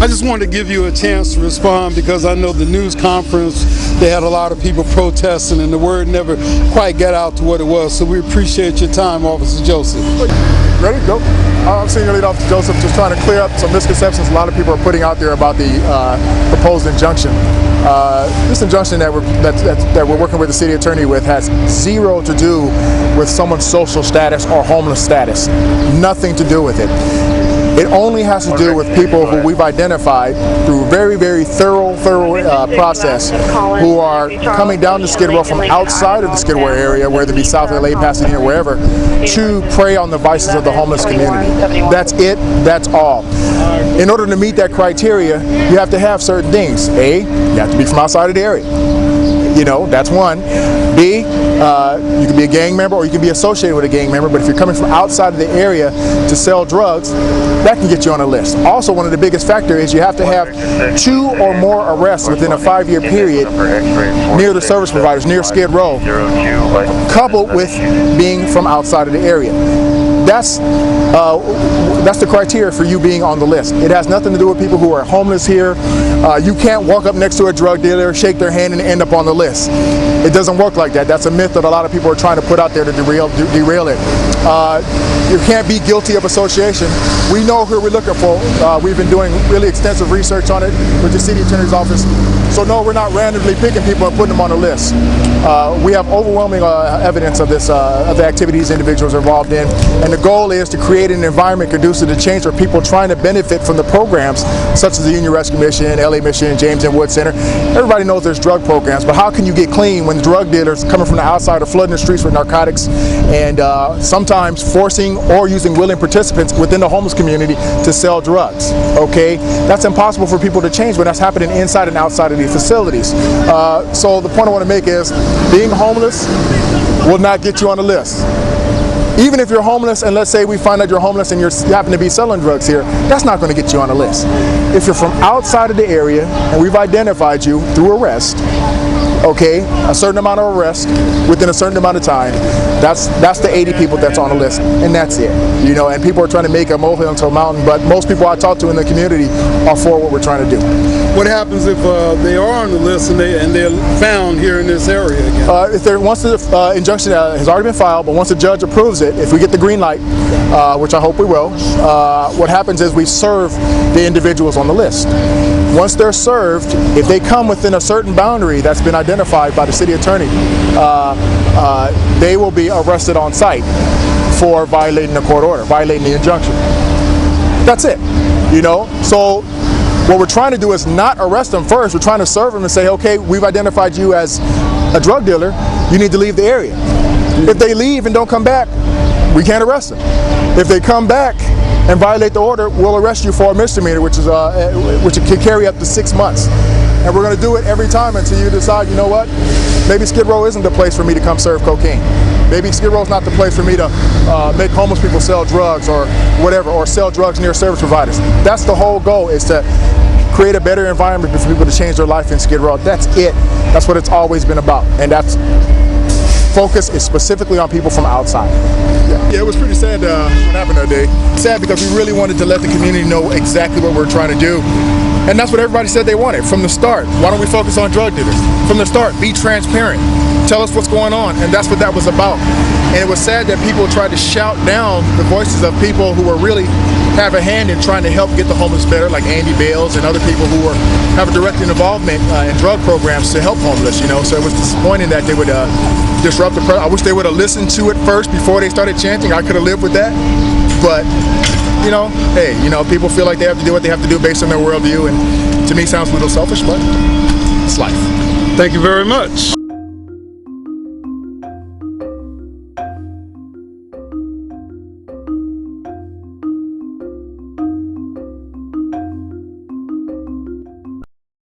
I just wanted to give you a chance to respond because I know the news conference, they had a lot of people protesting and the word never quite got out to what it was. So we appreciate your time, Officer Joseph. Ready? Go. I'm Senior Lead Officer Joseph, just trying to clear up some misconceptions a lot of people are putting out there about the proposed injunction. This injunction that we're working with the city attorney with has zero to do with someone's social status or homeless status. Nothing to do with it. It only has to do with people who we've identified through very, very thorough process who are coming down to Skid Row from outside of the Skid Row area, whether it be South LA, Pasadena, wherever, to prey on the vices of the homeless community. That's it. That's all. In order to meet that criteria, you have to have certain things. A, you have to be from outside of the area. You know, that's one. B, you can be a gang member or you can be associated with a gang member, but if you're coming from outside of the area to sell drugs, that can get you on a list. Also, one of the biggest factors is you have to have 2 or more arrests within a 5-year period near the service providers, near Skid Row, coupled with being from outside of the area. That's the criteria for you being on the list. It has nothing to do with people who are homeless here. You can't walk up next to a drug dealer, shake their hand, and end up on the list. It doesn't work like that. That's a myth that a lot of people are trying to put out there to derail it. You can't be guilty of association. We know who we're looking for. We've been doing really extensive research on it with the city attorney's office. So no, we're not randomly picking people and putting them on the list. We have overwhelming evidence of this, of the activities individuals are involved in, and the goal is to create an environment conducive to change for people trying to benefit from the programs such as the Union Rescue Mission, LA Mission, James and Wood Center. Everybody knows there's drug programs, but how can you get clean when the drug dealers coming from the outside are flooding the streets with narcotics and sometimes forcing or using willing participants within the homeless community to sell drugs? Okay, that's impossible for people to change when that's happening inside and outside of these facilities. So the point I want to make is being homeless will not get you on the list. Even if you're homeless, and let's say we find out you're homeless and you happen to be selling drugs here, that's not going to get you on the list. If you're from outside of the area and we've identified you through arrest, okay, a certain amount of arrest within a certain amount of time, that's the 80 people that's on the list, and that's it. You know, and people are trying to make a molehill into a mountain, but most people I talk to in the community are for what we're trying to do. What happens if they are on the list and they're found here in this area again? Once the injunction has already been filed, but once the judge approves it, if we get the green light, which I hope we will, what happens is we serve the individuals on the list. Once they're served, if they come within a certain boundary that's been identified by the city attorney, they will be arrested on site for violating the court order, violating the injunction. That's it, you know? So what we're trying to do is not arrest them first. We're trying to serve them and say, okay, we've identified you as a drug dealer. You need to leave the area. If they leave and don't come back, we can't arrest them. If they come back and violate the order, we'll arrest you for a misdemeanor, which can carry up to 6 months. And we're going to do it every time until you decide, you know what, maybe Skid Row isn't the place for me to come serve cocaine. Maybe Skid Row is not the place for me to make homeless people sell drugs or whatever, or sell drugs near service providers. That's the whole goal, is to create a better environment for people to change their life in Skid Row. That's it. That's what it's always been about. And that's focus is specifically on people from outside. Yeah, it was pretty sad what happened that day. Sad because we really wanted to let the community know exactly what we're trying to do. And that's what everybody said they wanted from the start. Why don't we focus on drug dealers? From the start, be transparent. Tell us what's going on. And that's what that was about. And it was sad that people tried to shout down the voices of people who were really have a hand in trying to help get the homeless better, like Andy Bales and other people who have a direct involvement in drug programs to help homeless, you know. So it was disappointing that they would disrupt the I wish they would have listened to it first before they started chanting. I could have lived with that. But, you know, hey, you know, people feel like they have to do what they have to do based on their worldview, and to me sounds a little selfish, but it's life. Thank you very much.